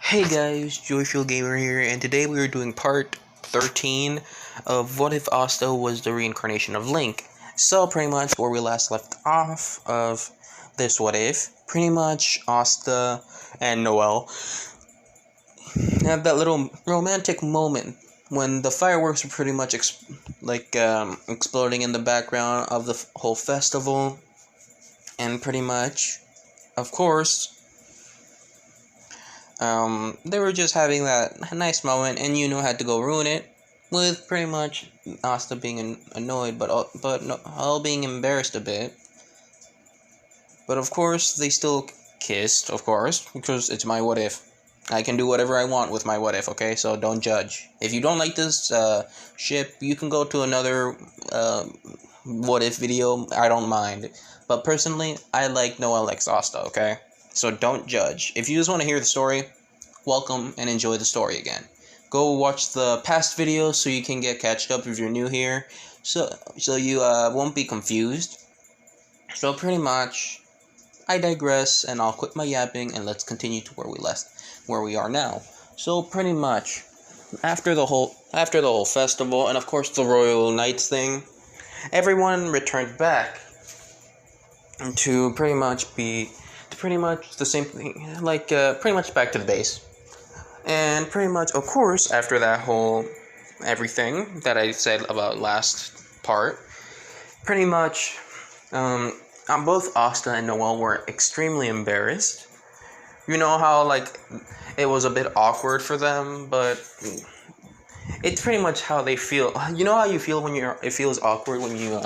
Hey guys, Joyful Gamer here, and today we are doing part 13 of What If Asta was the reincarnation of Link. So pretty much where we last left off of this What If, pretty much Asta and Noelle had that little romantic moment when the fireworks were pretty much exploding in the background of the whole festival, and pretty much, of course, they were just having that nice moment, and Yuno had to go ruin it with pretty much Asta being annoyed, but all being embarrassed a bit. But of course, they still kissed, of course, because it's my what if. I can do whatever I want with my what if, okay? So don't judge. If you don't like this ship, you can go to another what if video. I don't mind. But personally, I like Noelle X Asta, okay? So don't judge. If you just want to hear the story, welcome and enjoy the story again. Go watch the past videos so you can get catched up if you're new here. So you won't be confused. So pretty much, I digress and I'll quit my yapping and let's continue to where we are now. So pretty much, after the whole festival and of course the Royal Knights thing, everyone returned back to pretty much the same thing, pretty much back to the base. And pretty much, of course, after that whole everything that I said about last part, pretty much, both Asta and Noelle were extremely embarrassed. You know how, it was a bit awkward for them, but it's pretty much how they feel. You know how you feel when it feels awkward when you,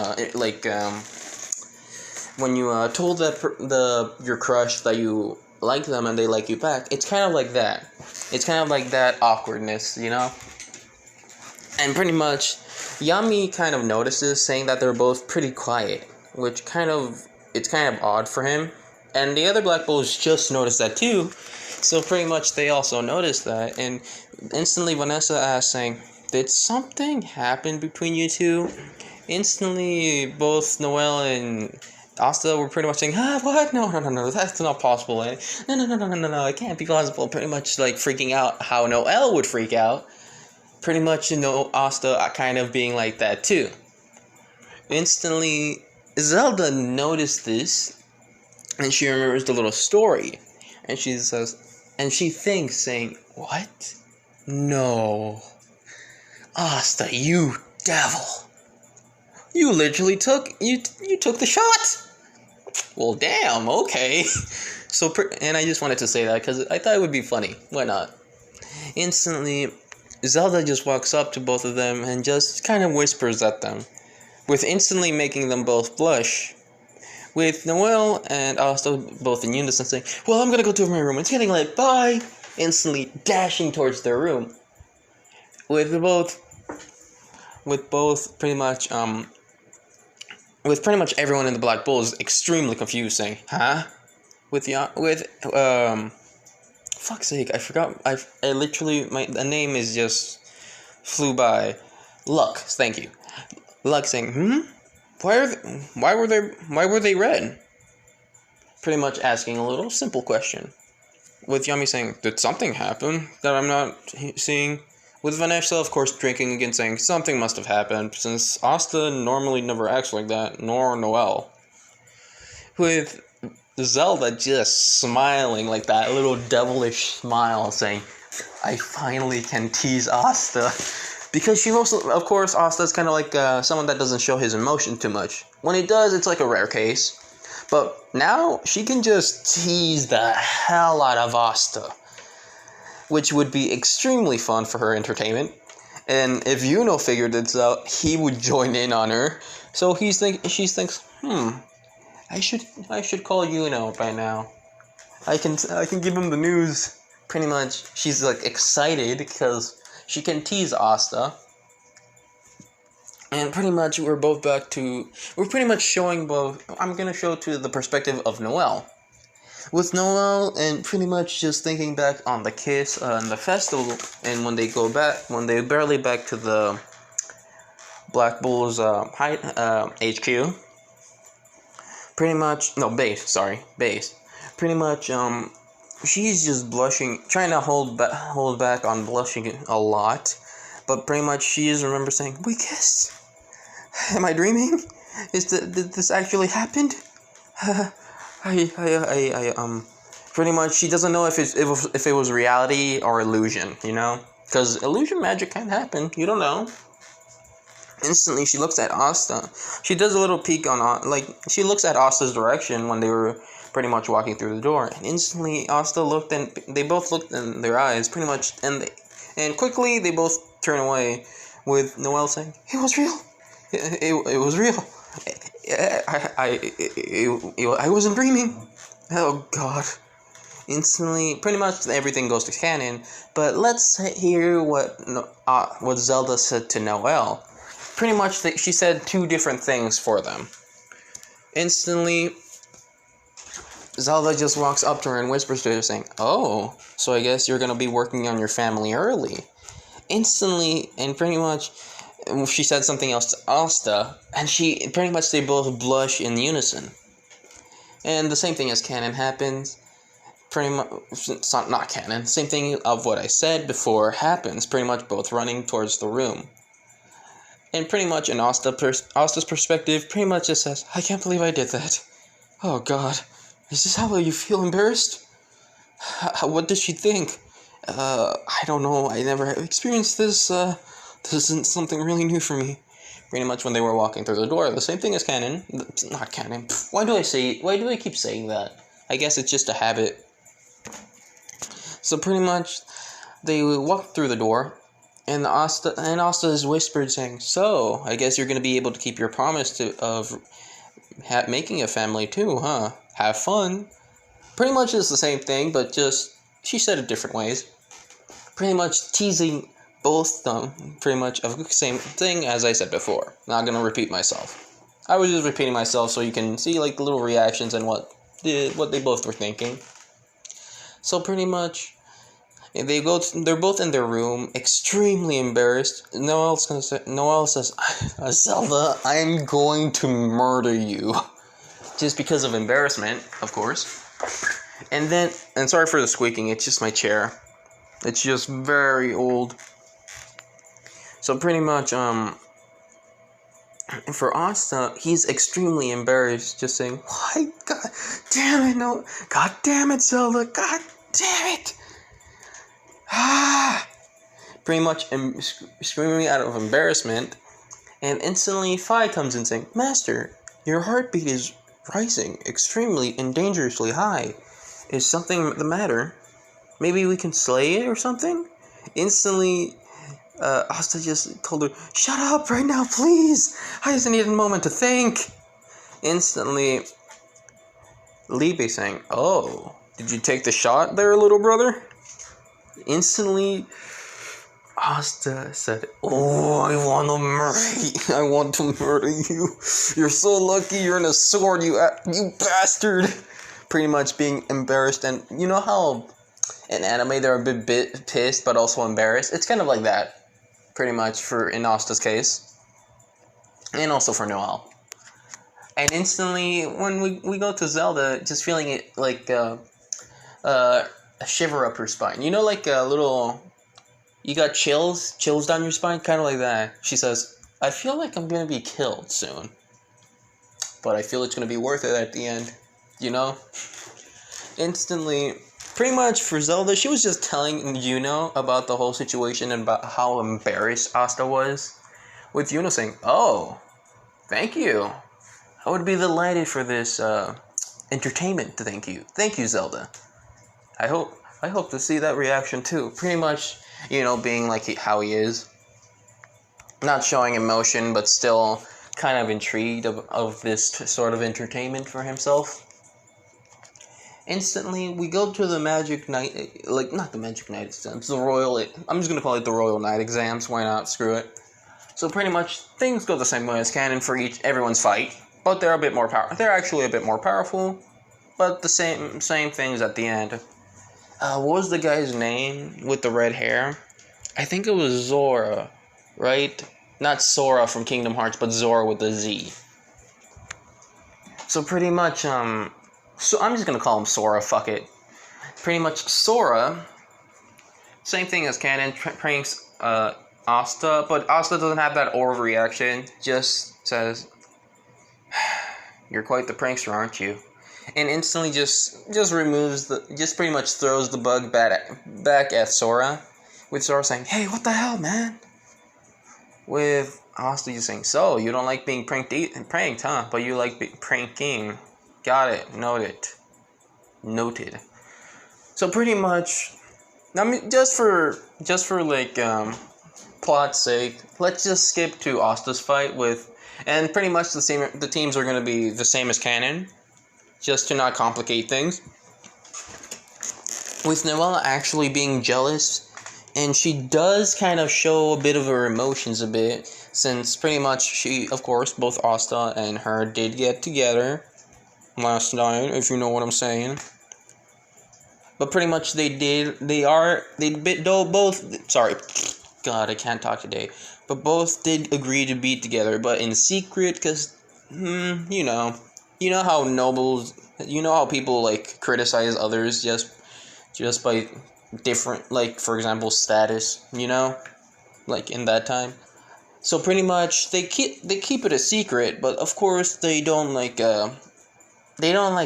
when you told your crush that you like them and they like you back. It's kind of like that. It's kind of like that awkwardness, you know? And pretty much, Yami kind of notices, saying that they're both pretty quiet, which it's kind of odd for him. And the other Black Bulls just noticed that too, so pretty much they also noticed that. And instantly Vanessa asked, saying, "Did something happen between you two?" Instantly, both Noelle and Asta were pretty much saying, what? No, that's not possible. No, it can't be possible. Pretty much freaking out how Noelle would freak out. Pretty much, Asta kind of being like that too. Instantly, Zelda noticed this, and she remembers the little story. And she says, and she thinks, saying, "What? No. Asta, you devil. You literally took the shot." Well, damn, okay. And I just wanted to say that because I thought it would be funny. Why not? Instantly, Zelda just walks up to both of them and just kind of whispers at them, with instantly making them both blush. With Noelle and Asta both in unison saying, "Well, I'm gonna go to my room. It's getting late. Bye." Instantly dashing towards their room. With pretty much everyone in the Black Bulls extremely confused, saying, "Huh?" Fuck's sake, I forgot. I literally the name is just flew by. Lux, thank you. Lux saying, Why were they red?" Pretty much asking a little simple question. With Yami saying, "Did something happen that I'm not seeing?" With Vanessa, of course, drinking again, saying something must have happened, since Asta normally never acts like that, nor Noelle. With Zelda just smiling like that little devilish smile, saying, "I finally can tease Asta." Because she also, of course, Asta's kind of like someone that doesn't show his emotion too much. When he does, it's like a rare case. But now, she can just tease the hell out of Asta, which would be extremely fun for her entertainment. And if Yuno figured this out, he would join in on her. So she thinks, I should call Yuno by now. I can give him the news. Pretty much, she's excited because she can tease Asta. And pretty much we're pretty much showing both. I'm gonna show to the perspective of Noelle. With Noelle and pretty much just thinking back on the kiss and the festival, and when they barely back to the Black Bulls HQ. Pretty much base. Pretty much she's just blushing, trying to hold back on blushing a lot, but pretty much she just remembers saying, "We kissed. Am I dreaming? Did this actually happened?" Pretty much she doesn't know if it was reality or illusion, because illusion magic can happen. You don't know. Instantly, she looks at Asta. She does a little peek she looks at Asta's direction when they were pretty much walking through the door. And instantly, Asta looked, and they both looked in their eyes, pretty much, and quickly they both turn away, with Noelle saying, "It was real. It was real. I wasn't dreaming." Oh God. Instantly, pretty much everything goes to canon. But let's hear what Zelda said to Noelle. Pretty much, she said two different things for them. Instantly, Zelda just walks up to her and whispers to her, saying, "Oh, so I guess you're gonna be working on your family early." Instantly, and pretty much, she said something else to Asta, and they both blush in unison. And the same thing as canon happens. Pretty much, it's not canon. Same thing of what I said before happens. Pretty much both running towards the room. And pretty much in Asta's perspective, pretty much just says, "I can't believe I did that. Oh God, is this how you feel embarrassed? What does she think? I don't know. I never experienced this. This isn't something really new for me." Pretty much when they were walking through the door, the same thing as canon. It's not canon. Why do I keep saying that? I guess it's just a habit. So pretty much, they walked through the door. And Asta is whispered, saying, "So, I guess you're going to be able to keep your promise of making a family too, huh? Have fun." Pretty much it's the same thing, but just, she said it different ways. Pretty much teasing both them, pretty much of the same thing as I said before. Not going to repeat myself. I was just repeating myself so you can see the little reactions and what they both were thinking. So pretty much, they're both in their room, extremely embarrassed. Noelle says, "Zelda, I'm going to murder you." Just because of embarrassment, of course. And sorry for the squeaking, it's just my chair. It's just very old. So pretty much, for Asta, he's extremely embarrassed, just saying, "Why, God damn it, no, God damn it, Zelda, God damn it." Pretty much screaming out of embarrassment, and instantly Fi comes in saying, "Master, your heartbeat is rising extremely and dangerously high. Is something the matter? Maybe we can slay it or something?" Instantly, Asta just told her, "Shut up right now, please. I just need a moment to think." Instantly, Libe saying, "Oh, did you take the shot there, little brother?" Instantly, Asta said, "Oh, I want to murder you. You're so lucky you're in a sword, you bastard." Pretty much being embarrassed, and you know how in anime they're a bit pissed but also embarrassed? It's kind of like that, pretty much, in Asta's case. And also for Noelle. And instantly, when we go to Zelda, just feeling it like a shiver up her spine. You know, like a little... You got chills down your spine? Kind of like that. She says, "I feel like I'm going to be killed soon. But I feel it's going to be worth it at the end." You know? Instantly, pretty much for Zelda, she was just telling Yuno about the whole situation and about how embarrassed Asta was. With Yuno saying, "Oh, thank you. I would be delighted for this entertainment. Thank you. Thank you, Zelda. I hope to see that reaction too." Pretty much, being like how he is. Not showing emotion, but still kind of intrigued of this sort of entertainment for himself. Instantly, we go to the Magic Knight, not the Magic Knight exams, I'm just going to call it the Royal Knight exams, why not, screw it. So pretty much, things go the same way as canon for everyone's fight, but they're actually a bit more powerful, but the same things at the end. What was the guy's name with the red hair? I think it was Zora, right? Not Sora from Kingdom Hearts, but Zora with the Z. So pretty much, so I'm just gonna call him Sora, fuck it. pretty much Sora, same thing as canon, pranks Asta, but Asta doesn't have that overreaction, just says, "You're quite the prankster, aren't you?" And instantly just removes just pretty much throws the bug back at Sora, with Sora saying, "Hey, what the hell, man?" With Asta just saying, "So, you don't like being pranked, huh? But you like pranking. Got it. Noted. So pretty much, I mean, just for like plot's sake, let's just skip to Asta's fight with, and pretty much the teams are gonna be the same as canon, just to not complicate things. With Noella actually being jealous, and she does kind of show a bit of her emotions a bit, since pretty much she, of course, both Asta and her did get together last night, if you know what I'm saying. But pretty much sorry, God, I can't talk today. But both did agree to be together, but in secret, because, you know how how people, like, criticize others just by different, like, for example, status, like, in that time. So pretty much, they keep it a secret, but of course, they don't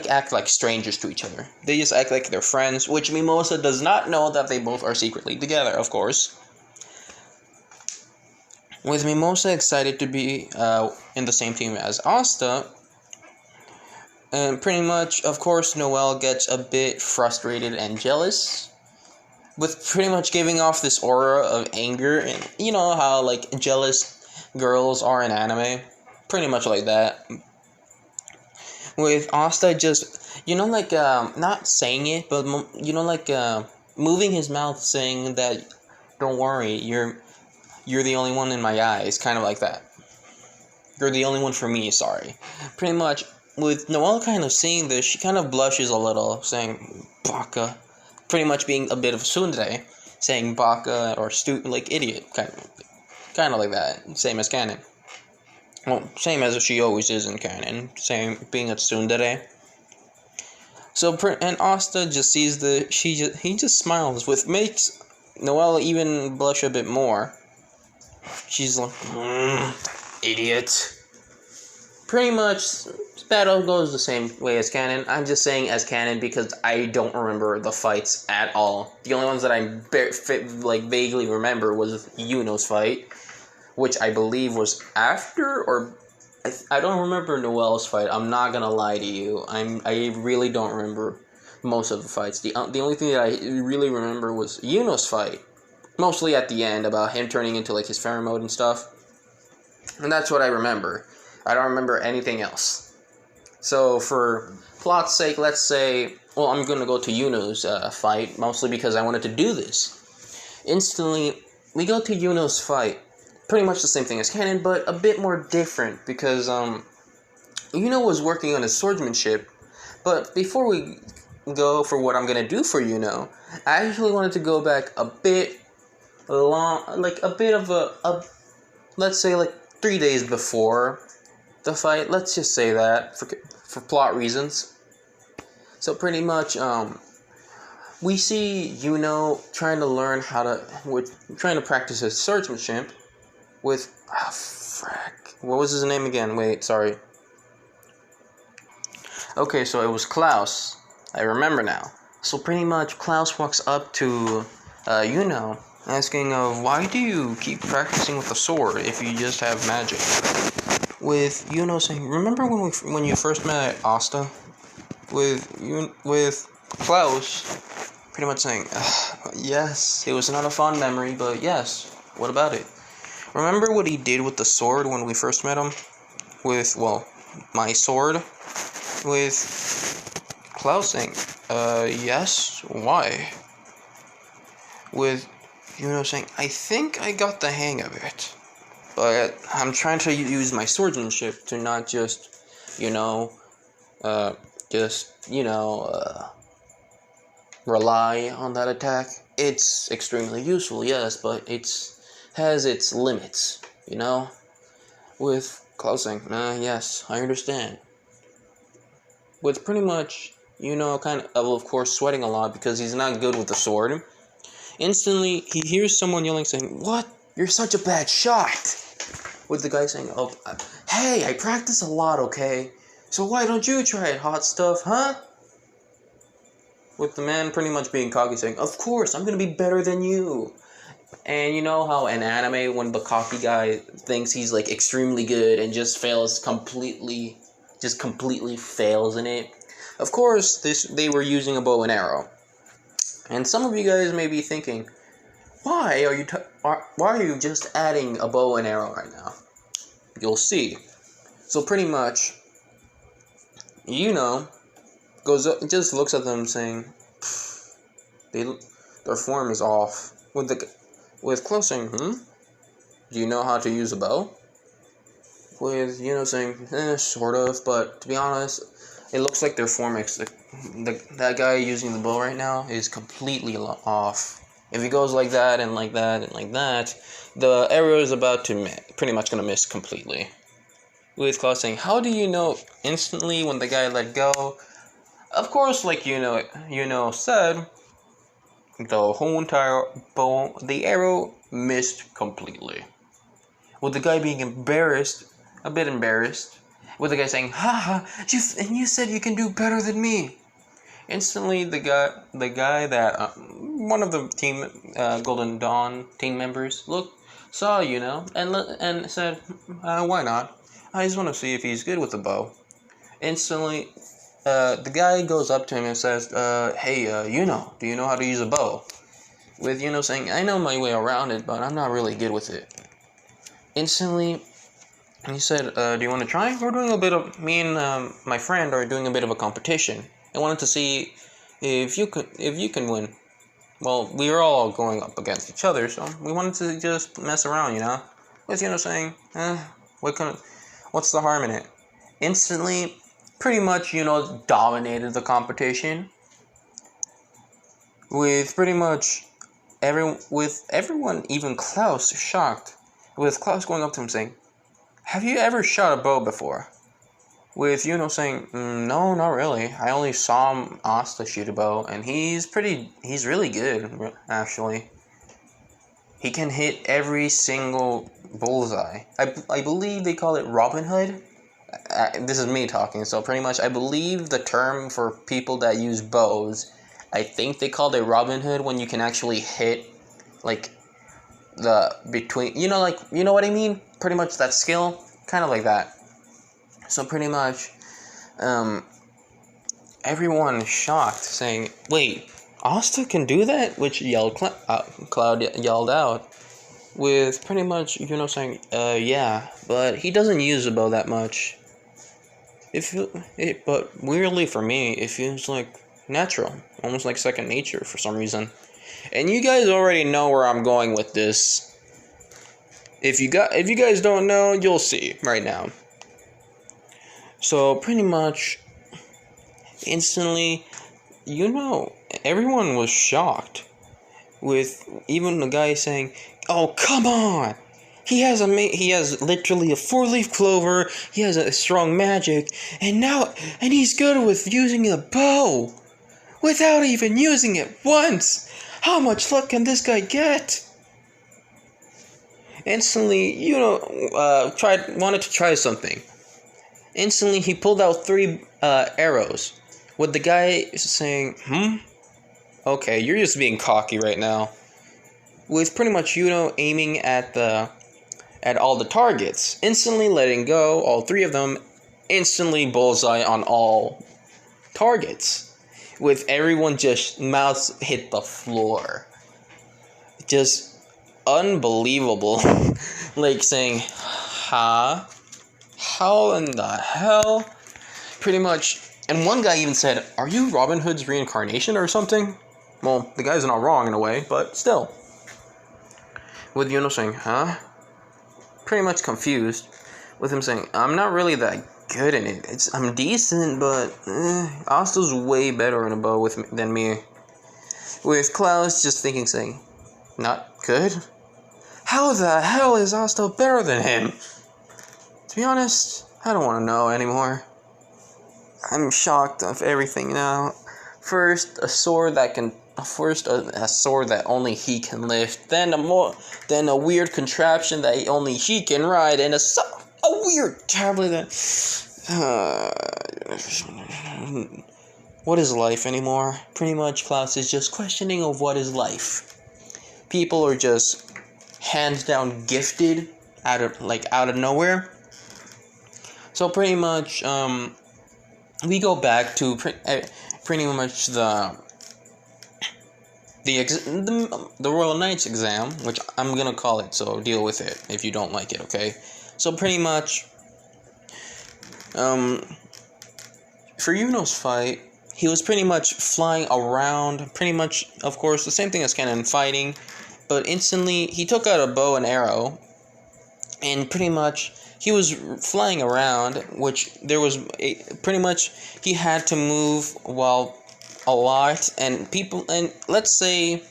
act like strangers to each other. They just act like they're friends, which Mimosa does not know that they both are secretly together, of course. With Mimosa excited to be in the same team as Asta, and pretty much, of course, Noelle gets a bit frustrated and jealous, with pretty much giving off this aura of anger, and you know how, like, jealous girls are in anime? Pretty much like that. With Asta just, not saying it, but, moving his mouth saying that, "Don't worry, you're the only one in my eyes," kind of like that. "You're the only one for me, sorry." Pretty much, with Noelle kind of seeing this, she kind of blushes a little, saying, "Baka." Pretty much being a bit of a tsundere, saying baka or like idiot, kind of like that, same as canon. Well, same as she always is in canon, being a tsundere. So, and Asta just sees he just smiles, which makes Noelle even blush a bit more. She's like, idiot. Pretty much, battle goes the same way as canon. I'm just saying as canon because I don't remember the fights at all. The only ones that I vaguely remember was Yuno's fight, which I believe was after, or I don't remember Noelle's fight. I'm not gonna lie to you. I really don't remember most of the fights. The only thing that I really remember was Yuno's fight, mostly at the end, about him turning into, like, his fairy mode and stuff. And that's what I remember. I don't remember anything else. So for plot's sake, let's say, well, I'm gonna go to Yuno's fight, mostly because I wanted to do this. Instantly, we go to Yuno's fight. Pretty much the same thing as canon, but a bit more different, because Yuno was working on his swordsmanship. But before we go for what I'm gonna do for Yuno, I actually wanted to go back a bit long, like a bit of let's say, like, 3 days before the fight. Let's just say that for plot reasons. So pretty much, we see Yuno trying to practice his swordsmanship with, what was his name again? Wait, sorry. Okay, so it was Klaus. I remember now. So pretty much, Klaus walks up to Yuno, asking, why do you keep practicing with the sword if you just have magic? With Yuno saying, remember when you first met Asta? With Klaus pretty much saying, yes, it was not a fond memory, but yes, what about it? Remember what he did with the sword when we first met him? With, well, my sword? With Klaus saying, yes, why? With Yuno saying, I think I got the hang of it, but I'm trying to use my swordsmanship to not just, rely on that attack. It's extremely useful, yes, but has its limits, With Klaus saying, yes, I understand. With pretty much kind of course, sweating a lot because he's not good with the sword. Instantly, he hears someone yelling, saying, "What? You're such a bad shot!" With the guy saying, "Oh, hey, I practice a lot, okay? So why don't you try it, hot stuff, huh?" With the man pretty much being cocky, saying, "Of course, I'm gonna be better than you." And you know how in anime, when the cocky guy thinks he's like extremely good and just completely fails in it. Of course, they were using a bow and arrow. And some of you guys may be thinking, why are you just adding a bow and arrow right now? You'll see. So pretty much, goes up, just looks at them saying, their form is off. With close saying, do you know how to use a bow? With saying, sort of, but to be honest, it looks like their form that guy using the bow right now is completely off. If he goes like that and like that and like that, the arrow is about to pretty much gonna miss completely. With Klaus saying, "How do you know?" Instantly when the guy let go, of course, like said, the whole entire bow, the arrow missed completely. With the guy being a bit embarrassed, with the guy saying, "Ha ha, you said you can do better than me." Instantly, the guy that one of the team Golden Dawn team members saw and said, "Why not? I just want to see if he's good with the bow." Instantly, the guy goes up to him and says, "Hey, do you know how to use a bow?" With saying, "I know my way around it, but I'm not really good with it." Instantly, he said, "Do you want to try? We're doing a bit of me and my friend are doing a bit of a competition. I wanted to see if you can win." Well, we were all going up against each other, so we wanted to just mess around, with saying, what's the harm in it? Instantly, pretty much, dominated the competition. With pretty much everyone, even Klaus, shocked. With Klaus going up to him saying, "Have you ever shot a bow before?" With saying, "No, not really. I only saw Asta shoot a bow, and he's really good, actually. He can hit every single bullseye. I believe they call it Robin Hood." This is me talking, so pretty much I believe the term for people that use bows, I think they call it Robin Hood when you can actually hit, like, the between, you know what I mean? Pretty much that skill, kind of like that. So pretty much, everyone is shocked, saying, "Wait, Asta can do that?" Which Cloud yelled out, with pretty much, saying, "Yeah, but he doesn't use a bow that much. But weirdly for me, it feels like natural, almost like second nature for some reason." And you guys already know where I'm going with this. If you guys don't know, you'll see right now. So pretty much, instantly, everyone was shocked, with even the guy saying, "Oh, come on! He has literally a 4-leaf clover. He has a strong magic, and he's good with using a bow, without even using it once. How much luck can this guy get?" Instantly, wanted to try something. Instantly, he pulled out 3 arrows, with the guy saying, "Okay, you're just being cocky right now." With pretty much aiming at all the targets, instantly letting go, all 3 of them, instantly bullseye on all targets. With everyone just mouths hit the floor. Just unbelievable. Like saying, "Huh? How in the hell?" Pretty much. And one guy even said, "Are you Robin Hood's reincarnation or something?" Well, the guy's not wrong in a way, but still. With saying, "Huh?" Pretty much confused. With him saying, "I'm not really that good in it. I'm decent, but Asta's way better in a bow than me." With Klaus just thinking, saying, "Not good? How the hell is Asta better than him?" To be honest, I don't want to know anymore. I'm shocked of everything now. First, a sword that only he can lift. Then a weird contraption that only he can ride, and a weird tablet that. What is life anymore? Pretty much, Klaus is just questioning of what is life. People are just hands down gifted out of nowhere. So pretty much, we go back to pretty much the Royal Knights exam, which I'm gonna call it. So deal with it if you don't like it, okay? So pretty much, for Yuno's fight, he was pretty much flying around, pretty much, of course, the same thing as Kennen fighting, but instantly he took out a bow and arrow, and pretty much he was flying around, which pretty much he had to move while a lot, and let's say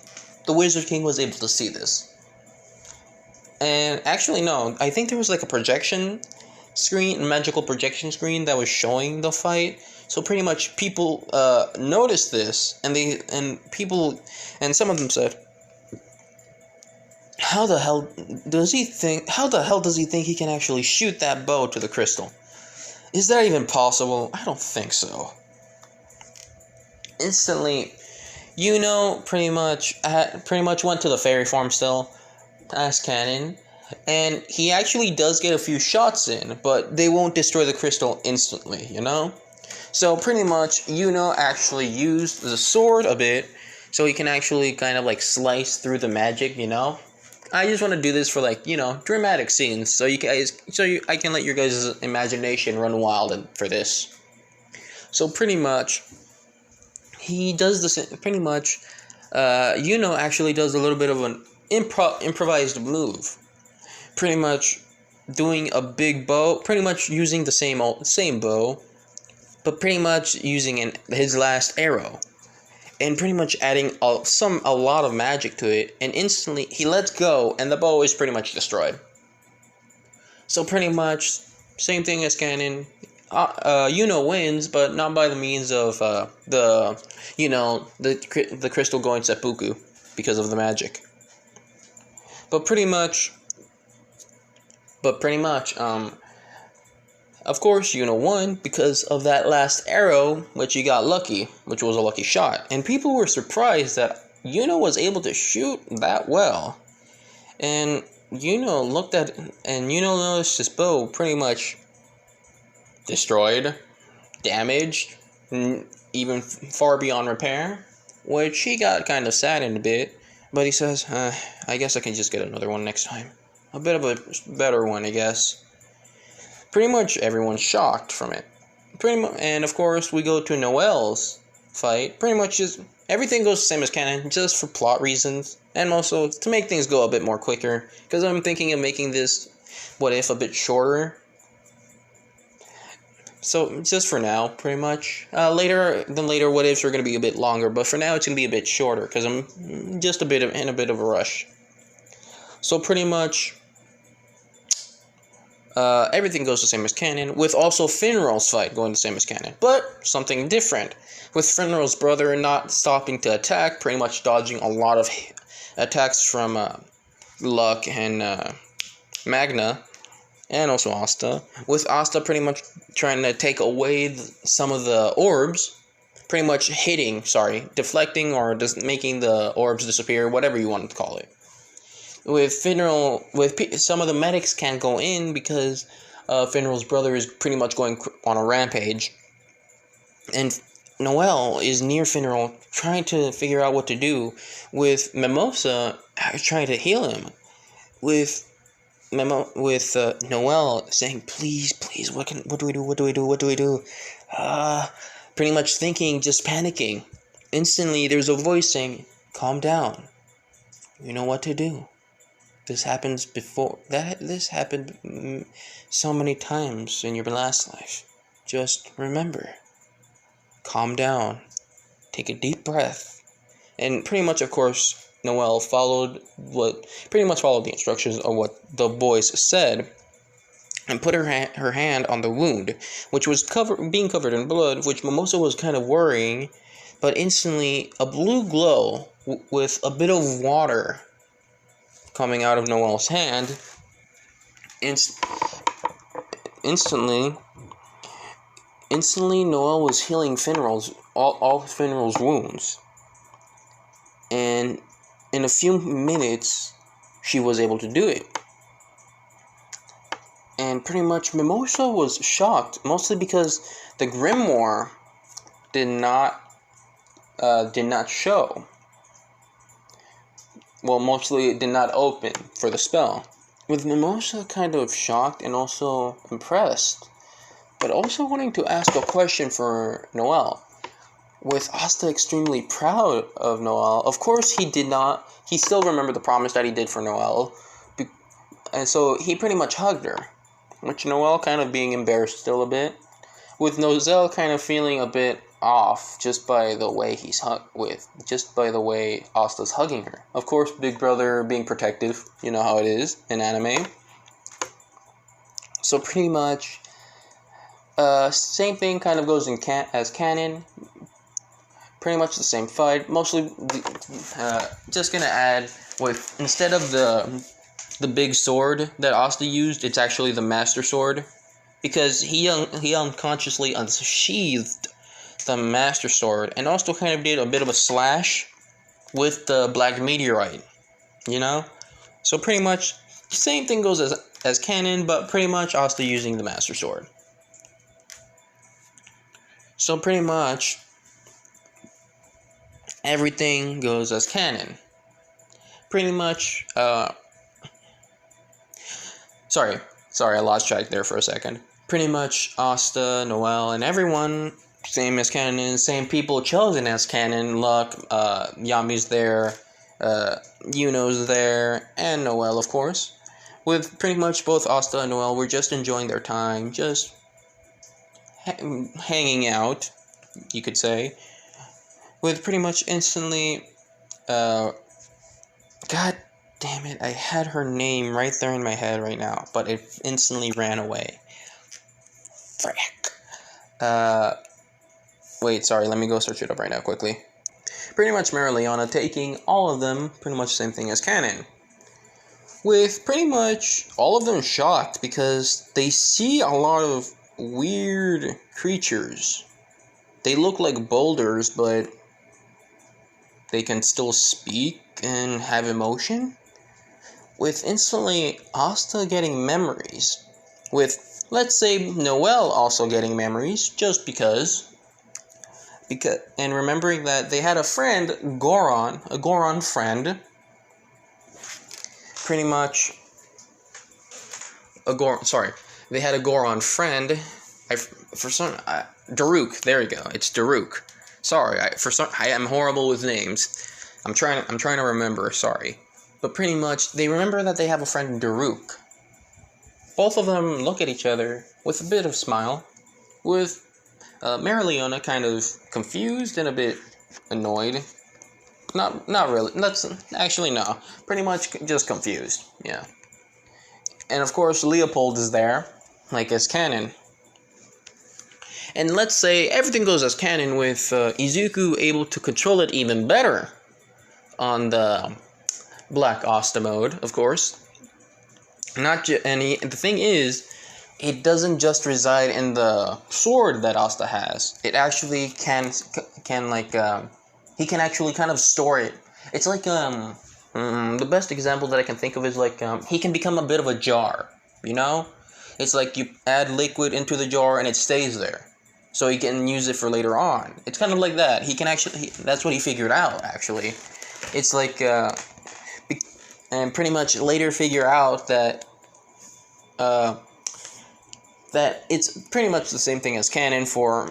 the Wizard King was able to see this. And actually, no, I think there was like a magical projection screen that was showing the fight. So pretty much people noticed this, and some of them said, How the hell does he think he can actually shoot that bow to the crystal? Is that even possible? I don't think so. Instantly, pretty much went to the fairy farm still, as Cannon, and he actually does get a few shots in, but they won't destroy the crystal instantly, So pretty much, actually used the sword a bit, so he can actually kind of like slice through the magic, I just want to do this for dramatic scenes, so I can let your guys' imagination run wild for this. So pretty much, he does this. Pretty much, actually does a little bit of an improvised move. Pretty much doing a big bow. Pretty much using the same bow, but pretty much using his last arrow. And pretty much adding a lot of magic to it, and instantly he lets go, and the bow is pretty much destroyed. So pretty much same thing as Canon. Wins, but not by the means of the crystal going seppuku because of the magic. But pretty much, of course, won because of that last arrow, which he got lucky, which was a lucky shot. And people were surprised that was able to shoot that well. And noticed his bow pretty much destroyed, damaged, even far beyond repair, which he got kind of saddened a bit. But he says, I guess I can just get another one next time. A bit of a better one, I guess. Pretty much everyone's shocked from it. And of course, we go to Noel's fight. Pretty much just everything goes the same as canon, just for plot reasons, and also to make things go a bit more quicker. Because I'm thinking of making this what if a bit shorter. So just for now, pretty much. Later what ifs are going to be a bit longer, but for now it's going to be a bit shorter because I'm just in a bit of a rush. So pretty much. Everything goes the same as canon, with also Finral's fight going the same as canon, but something different. With Finral's brother not stopping to attack, pretty much dodging a lot of attacks from Luck and Magna, and also Asta. With Asta pretty much trying to take away some of the orbs, pretty much deflecting or just making the orbs disappear, whatever you want to call it. With Finral, some of the medics can't go in because Finral's brother is pretty much going on a rampage. And Noel is near Finral trying to figure out what to do, with Mimosa trying to heal him. With Noel saying, please, what do we do? Pretty much thinking, just panicking. Instantly, there's a voice saying, calm down. You know what to do. This happens before. This happened so many times in your last life. Just remember. Calm down. Take a deep breath. And pretty much, of course, Noel followed the instructions of what the voice said. and put her hand on the wound, which was being covered in blood, which Mimosa was kind of worrying, but instantly a blue glow with a bit of water coming out of Noel's hand. Instantly, Noel was healing Finral's all Finral's wounds, and in a few minutes, she was able to do it. And pretty much Mimosa was shocked, mostly because the grimoire did not show. Well, mostly it did not open for the spell. With Mimosa kind of shocked and also impressed, but also wanting to ask a question for Noel. With Asta extremely proud of Noel, of course he still remembered the promise that he did for Noel, and so he pretty much hugged her. Which Noel kind of being embarrassed still a bit, with Nozel kind of feeling a bit off just by the way Asta's hugging her. Of course, Big Brother being protective, you know how it is in anime. So pretty much, same thing kind of goes as canon. Pretty much the same fight. Mostly, just gonna add with instead of the big sword that Asta used, it's actually the Master Sword, because he unconsciously unsheathed the Master Sword and also kind of did a bit of a slash with the Black Meteorite, you know? So pretty much, same thing goes as canon, but pretty much Asta using the Master Sword. So pretty much, everything goes as canon. Pretty much, Sorry, I lost track there for a second. Pretty much Asta, Noel, and everyone, same as canon, same people chosen as canon. Luck, Yami's there, Yuno's there, and Noel, of course. With pretty much both Asta and Noel were just enjoying their time, just hanging out, you could say. With pretty much instantly, God damn it, I had her name right there in my head right now, but it instantly ran away. Frick. Wait, sorry, let me go search it up right now quickly. Pretty much Marileona taking all of them, pretty much the same thing as canon. With pretty much all of them shocked because they see a lot of weird creatures. They look like boulders, but they can still speak and have emotion. With instantly Asta getting memories. With, let's say, Noel also getting memories, just because. And remembering that they had a friend, Goron, a Goron friend. Pretty much, they had a Goron friend. Daruk, there you go, it's Daruk. Sorry, I am horrible with names. I'm trying to remember, sorry. But pretty much, they remember that they have a friend, Daruk. Both of them look at each other with a bit of smile, with Marileona kind of confused and a bit annoyed. Not really. No. Pretty much just confused. Yeah. And of course, Leopold is there, like as canon. And let's say everything goes as canon with Izuku able to control it even better on the Black Asta mode, of course. The thing is, it doesn't just reside in the sword that Asta has. It actually he can actually kind of store it. It's like the best example that I can think of is like he can become a bit of a jar, you know? It's like you add liquid into the jar and it stays there. So he can use it for later on. It's kind of like that. He can actually that's what he figured out actually. It's like and pretty much later figure out that that it's pretty much the same thing as canon for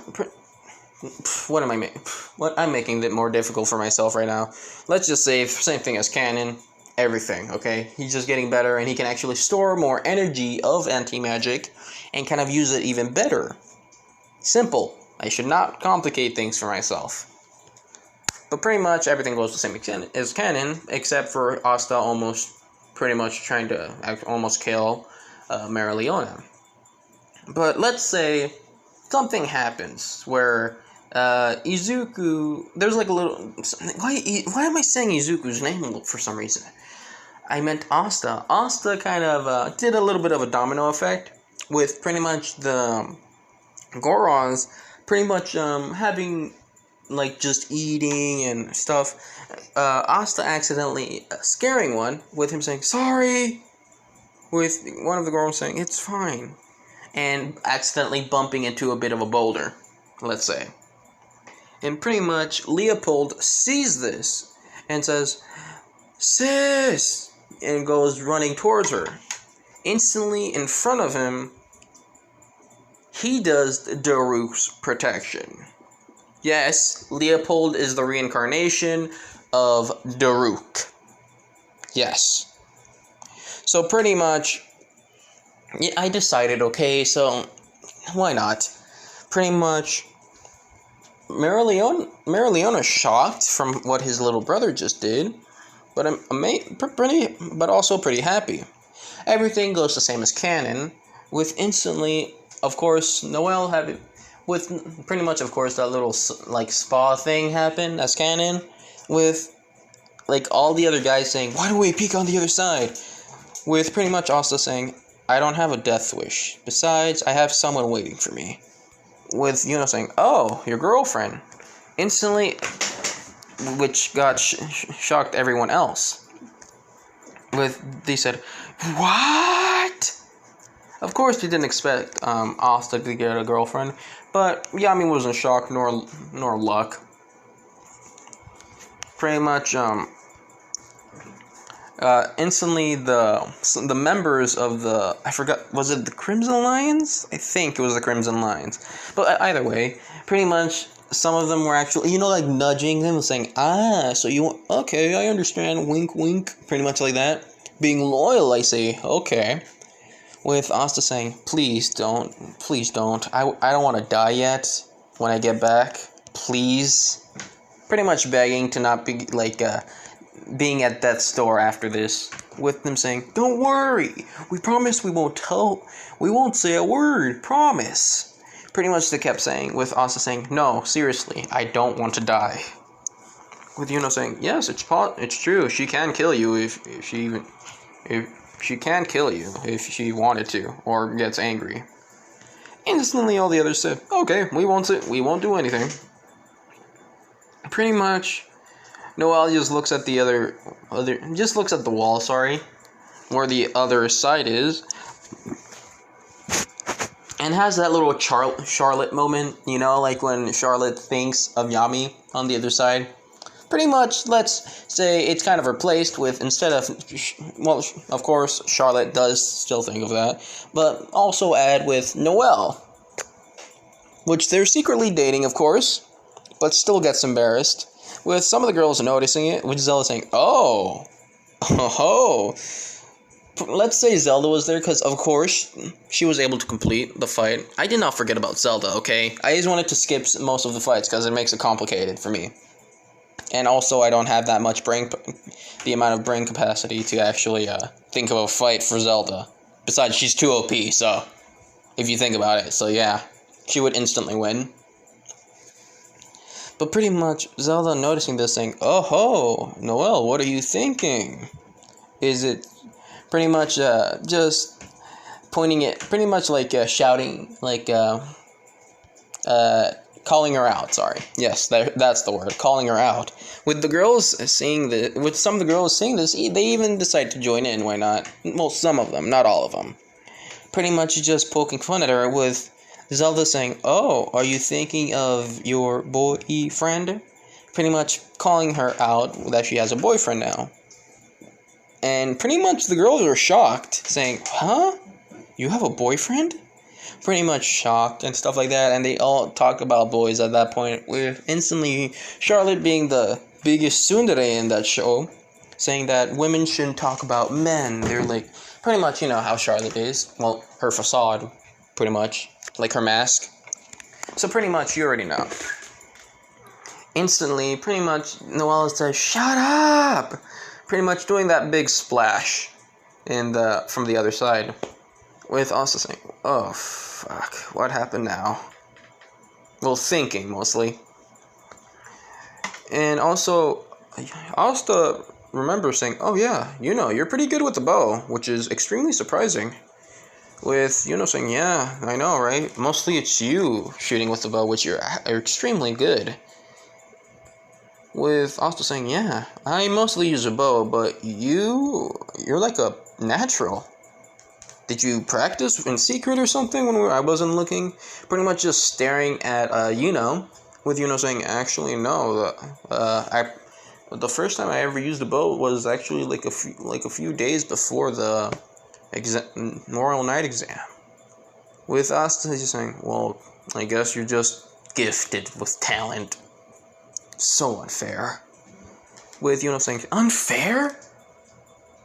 what am I making? What I'm making it more difficult for myself right now. Let's just say same thing as canon, everything, okay? He's just getting better and he can actually store more energy of anti-magic and kind of use it even better. Simple. I should not complicate things for myself. But pretty much everything goes the same as canon, except for Asta almost pretty much trying to almost kill Marileona. But let's say something happens where Izuku, there's like a little, why am I saying Izuku's name for some reason? I meant Asta. Asta kind of did a little bit of a domino effect with pretty much the Gorons pretty much having like just eating and stuff. Asta accidentally scaring one with him saying sorry, with one of the Gorons saying it's fine, and accidentally bumping into a bit of a boulder, let's say. And pretty much Leopold sees this and says, "Sis!" and goes running towards her. Instantly in front of him, he does Daruk's protection. Yes, Leopold is the reincarnation of Daruk. Yes. So pretty much, yeah, I decided, okay, so why not? Pretty much, Mereona's shocked from what his little brother just did, but but also pretty happy. Everything goes the same as canon, with instantly, of course, Noelle having, with pretty much, of course, that little like spa thing happen as canon, with like all the other guys saying, "Why do we peek on the other side?" With pretty much Asta saying, "I don't have a death wish. Besides, I have someone waiting for me." With Yuno saying, "Oh, your girlfriend." Instantly, which got shocked everyone else. They said, "What?" Of course, they didn't expect Asta to get a girlfriend, but Yami wasn't shocked nor luck. Pretty much, instantly the members of the, I forgot, was it the Crimson Lions? I think it was the Crimson Lions. But either way, pretty much some of them were actually, like nudging them and saying, so you, okay, I understand, wink wink, pretty much like that. Being loyal, I say, okay. With Asta saying, please don't, I don't want to die yet when I get back, please. Pretty much begging to not be like being at death's door after this, with them saying, "Don't worry, we promise we won't say a word, promise." Pretty much they kept saying, with Asta saying, "No, seriously, I don't want to die." With Yuno saying, "Yes, it's true, she can kill you if she can kill you if she wanted to, or gets angry." Instantly all the others said, "Okay, we won't do anything." Pretty much Noelle just looks at the just looks at the wall, where the other side is, and has that little Charlotte moment, like when Charlotte thinks of Yami on the other side. Pretty much, let's say it's kind of replaced with, instead of, well, of course, Charlotte does still think of that, but also add with Noelle, which they're secretly dating, of course, but still gets embarrassed. With some of the girls noticing it, with Zelda saying, oh. Let's say Zelda was there, because, of course, she was able to complete the fight. I did not forget about Zelda, okay? I just wanted to skip most of the fights, because it makes it complicated for me. And also, I don't have that much the amount of brain capacity to actually think of a fight for Zelda. Besides, she's too OP, so, if you think about it. So, yeah, she would instantly win. But pretty much, Zelda noticing this saying, "Oh, Noelle, what are you thinking?" Is it pretty much just pointing it, pretty much like shouting, like calling her out, Yes, that's the word, calling her out. With the girls seeing this, with some of the girls seeing this, they even decide to join in, why not? Well, some of them, not all of them. Pretty much just poking fun at her with Zelda saying, "Oh, are you thinking of your boyfriend?" Pretty much calling her out that she has a boyfriend now. And pretty much the girls are shocked, saying, "Huh? You have a boyfriend?" Pretty much shocked and stuff like that, and they all talk about boys at that point, with instantly Charlotte being the biggest tsundere in that show, saying that women shouldn't talk about men. They're like, pretty much, how Charlotte is. Well, her facade, pretty much. Like her mask. So pretty much, you already know. Instantly, pretty much, Noelle says, "Shut up!" Pretty much doing that big splash from the other side. With Asta saying, oh, fuck, what happened now? Well, thinking, mostly. And also, Asta remembers saying, oh yeah, you're pretty good with the bow, which is extremely surprising. With Yuno saying, yeah, I know, right? Mostly it's you shooting with the bow, which you're extremely good. With Asta saying, yeah, I mostly use a bow, but you're like a natural. Did you practice in secret or something when I wasn't looking? Pretty much just staring at Yuno, with Yuno saying, actually, no, the first time I ever used a bow was actually like a few days before the Memorial Night exam. With Asta just saying, well, I guess you're just gifted with talent. So unfair. With Yuno saying, unfair?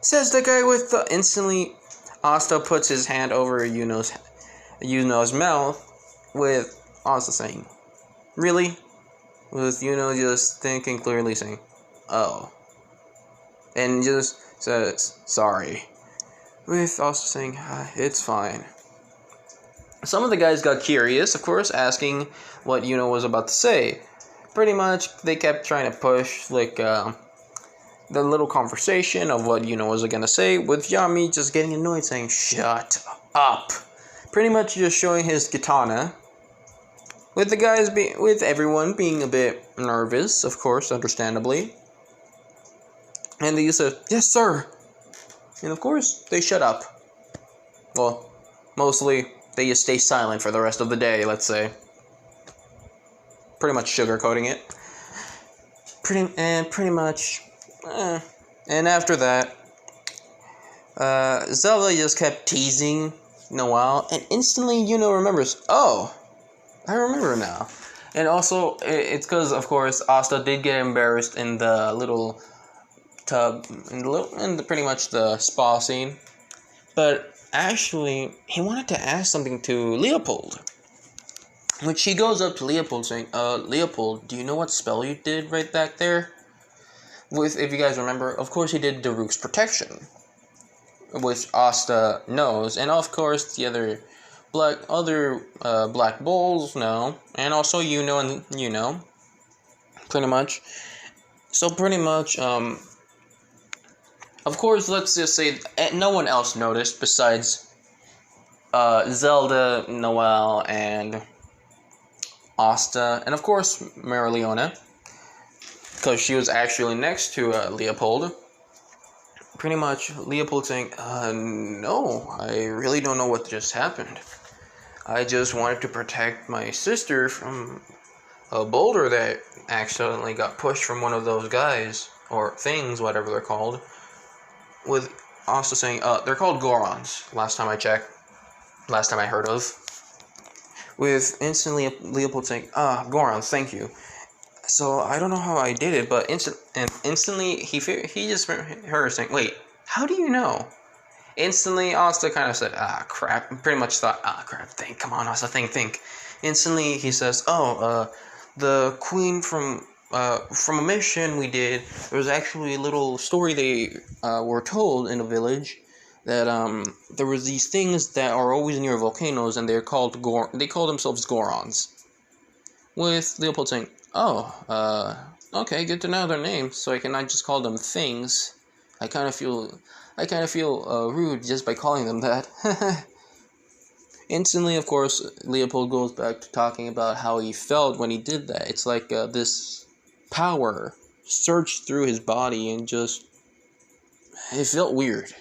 Says the guy with the... Instantly, Asta puts his hand over Yuno's mouth, with Asta saying, really? With Yuno just thinking clearly saying, oh. And just says, sorry. With Asta saying, it's fine. Some of the guys got curious, of course, asking what Yuno was about to say. Pretty much, they kept trying to push, the little conversation of what Yuno was going to say, with Yami just getting annoyed, saying, shut up. Pretty much just showing his katana. With with everyone being a bit nervous, of course, understandably. And they said, yes, sir. And of course, they shut up. Well, mostly, they just stay silent for the rest of the day, let's say. Pretty much sugarcoating it. Pretty much. And after that, Zelda just kept teasing Noelle, and instantly Yuno remembers, oh, I remember now. And also, it's because, of course, Asta did get embarrassed in the little tub, in pretty much the spa scene. But actually, he wanted to ask something to Leopold. Which he goes up to Leopold saying, Leopold, do you know what spell you did right back there? If you guys remember, of course he did Daruk's protection, which Asta knows, and of course the other black bulls know, and also Yuno, pretty much. So pretty much, of course, let's just say no one else noticed besides Zelda, Noelle, and Asta, and of course Marileona, because she was actually next to Leopold. Pretty much Leopold saying, no, I really don't know what just happened. I just wanted to protect my sister from a boulder that accidentally got pushed from one of those guys, or things, whatever they're called. With Asta saying, they're called Gorons, last time I heard of. With instantly Leopold saying, Gorons, thank you. So I don't know how I did it, but instantly he just heard her saying, wait, how do you know? Instantly Asta kind of said, crap. Pretty much thought, crap, come on, Asta, think. Instantly he says, the queen from a mission we did, there was actually a little story they were told in a village, that there was these things that are always near volcanoes, and they call themselves Gorons. With Leopold saying, okay, good to know their names, so I cannot just call them things. I kind of feel rude just by calling them that. Instantly, of course, Leopold goes back to talking about how he felt when he did that. It's like this power surged through his body, and just it felt weird.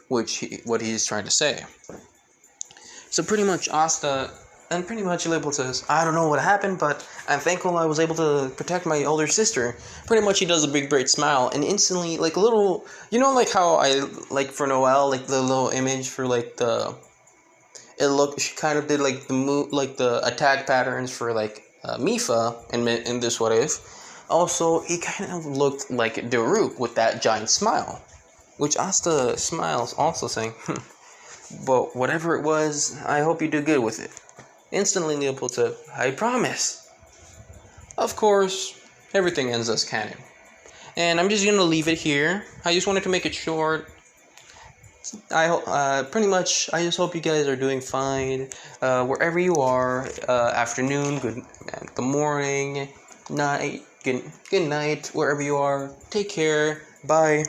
What he's trying to say. So pretty much Asta, and pretty much Leopold says, I don't know what happened, but I'm thankful I was able to protect my older sister. Pretty much he does a big great smile, and instantly, like a little, how I, like for Noelle, like the little image for she kind of did like the attack patterns for Mifa in this What If. Also, he kind of looked like Daruk with that giant smile. Which Asta smiles, also saying, but whatever it was, I hope you do good with it. Instantly, Leopold said, I promise. Of course, everything ends as canon. And I'm just going to leave it here. I just wanted to make it short. pretty much, I just hope you guys are doing fine, wherever you are, afternoon, good morning, night, good night, wherever you are. Take care. Bye.